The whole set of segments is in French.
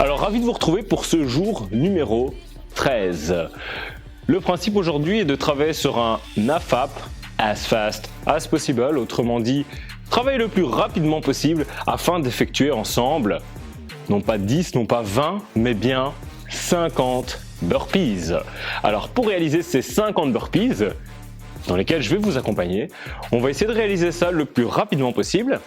Alors ravi de vous retrouver pour ce jour numéro 13. Le principe aujourd'hui est de travailler sur un AFAP, as fast as possible, autrement dit, travailler le plus rapidement possible afin d'effectuer ensemble, non pas 10, non pas 20, mais bien 50 burpees. Alors pour réaliser ces 50 burpees, dans lesquels je vais vous accompagner, on va essayer de réaliser ça le plus rapidement possible.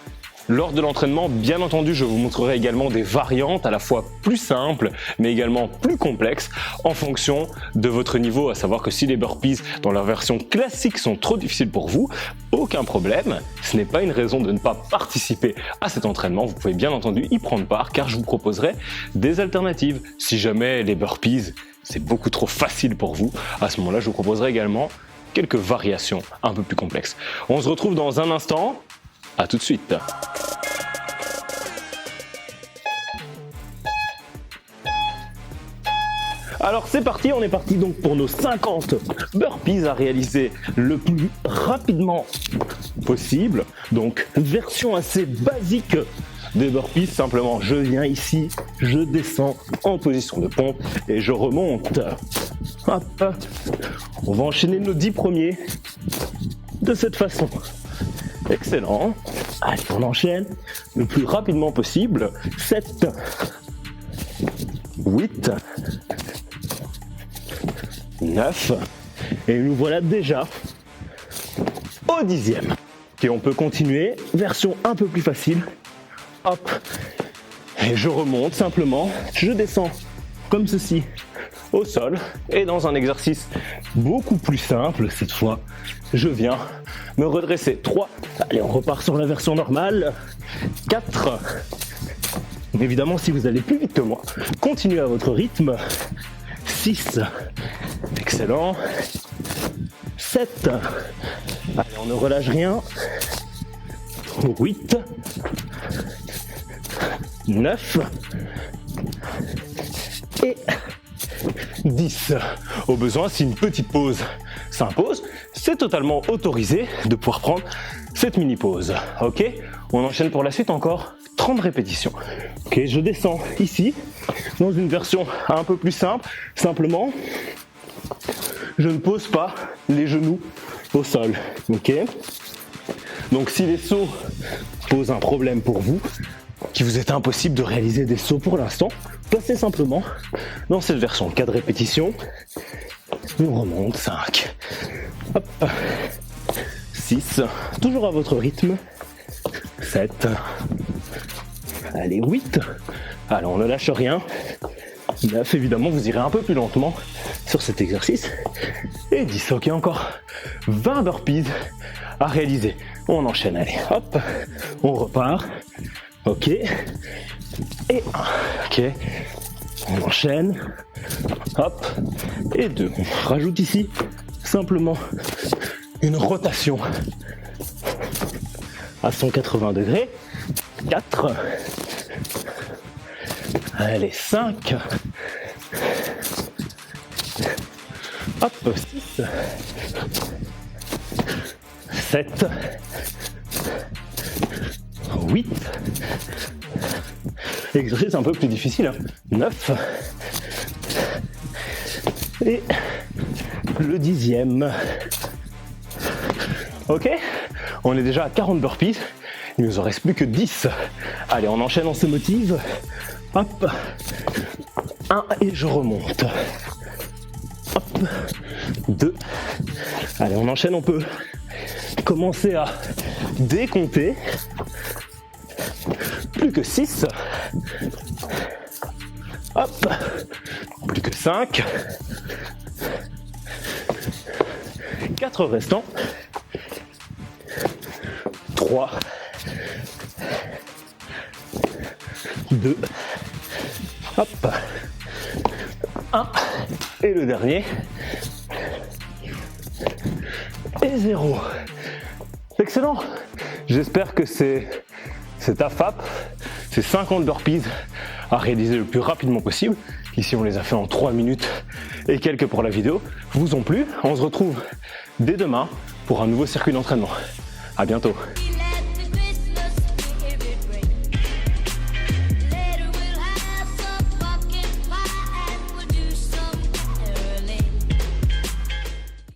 Lors de l'entraînement, bien entendu, je vous montrerai également des variantes à la fois plus simples, mais également plus complexes en fonction de votre niveau. À savoir que si les burpees dans leur version classique sont trop difficiles pour vous, aucun problème. Ce n'est pas une raison de ne pas participer à cet entraînement. Vous pouvez bien entendu y prendre part car je vous proposerai des alternatives. Si jamais les burpees, c'est beaucoup trop facile pour vous, à ce moment-là, je vous proposerai également quelques variations un peu plus complexes. On se retrouve dans un instant. À tout de suite. Alors c'est parti, on est parti donc pour nos 50 burpees à réaliser le plus rapidement possible. Donc version assez basique des burpees, simplement je viens ici, je descends en position de pompe et je remonte. Hop. On va enchaîner nos 10 premiers de cette façon. Excellent. Allez, on enchaîne le plus rapidement possible. 7, 8, 9. Et nous voilà déjà au 10e. Et on peut continuer. Version un peu plus facile. Hop. Et je remonte simplement. Je descends comme ceci au sol. Et dans un exercice beaucoup plus simple cette fois, je viens me redresser. 3. Allez, on repart sur la version normale. 4. Évidemment, si vous allez plus vite que moi, continuez à votre rythme. 6. Excellent. 7. Allez, on ne relâche rien. 8. 9. Et 10. Au besoin, si une petite pause s'impose, c'est totalement autorisé de pouvoir prendre cette mini pause. Ok, on enchaîne pour la suite encore 30 répétitions. Ok, je descends ici dans une version un peu plus simple. Simplement, je ne pose pas les genoux au sol. Ok, donc si les sauts posent un problème pour vous, qu'il vous est impossible de réaliser des sauts pour l'instant, passez simplement dans cette version. 4 répétitions, on remonte. 5, hop, 6, toujours à votre rythme, 7, allez 8, allez on ne lâche rien, 9, évidemment vous irez un peu plus lentement sur cet exercice, et 10, ok, encore 20 burpees à réaliser. On enchaîne, allez, hop, on repart. Ok, et 1, ok, on enchaîne, hop, et 2, on rajoute ici simplement une rotation à 180 degrés, 4, allez 5, hop, 6, 7, 8, exercice un peu plus difficile, hein. 9, et le 10e. Ok, on est déjà à 40 burpees, il nous en reste plus que 10. Allez, on enchaîne, on se motive. Hop, 1 et je remonte. Hop, 2. Allez, on enchaîne, on peut commencer à décompter. Plus que 6. Hop. Plus que 5. 4 restants. 3. 2. Hop. 1. Et le dernier. Et 0. Excellent. J'espère que cet AFAP, ces 50 burpees à réaliser le plus rapidement possible, ici on les a fait en 3 minutes et quelques pour la vidéo, vous ont plu. On se retrouve dès demain pour un nouveau circuit d'entraînement. À bientôt.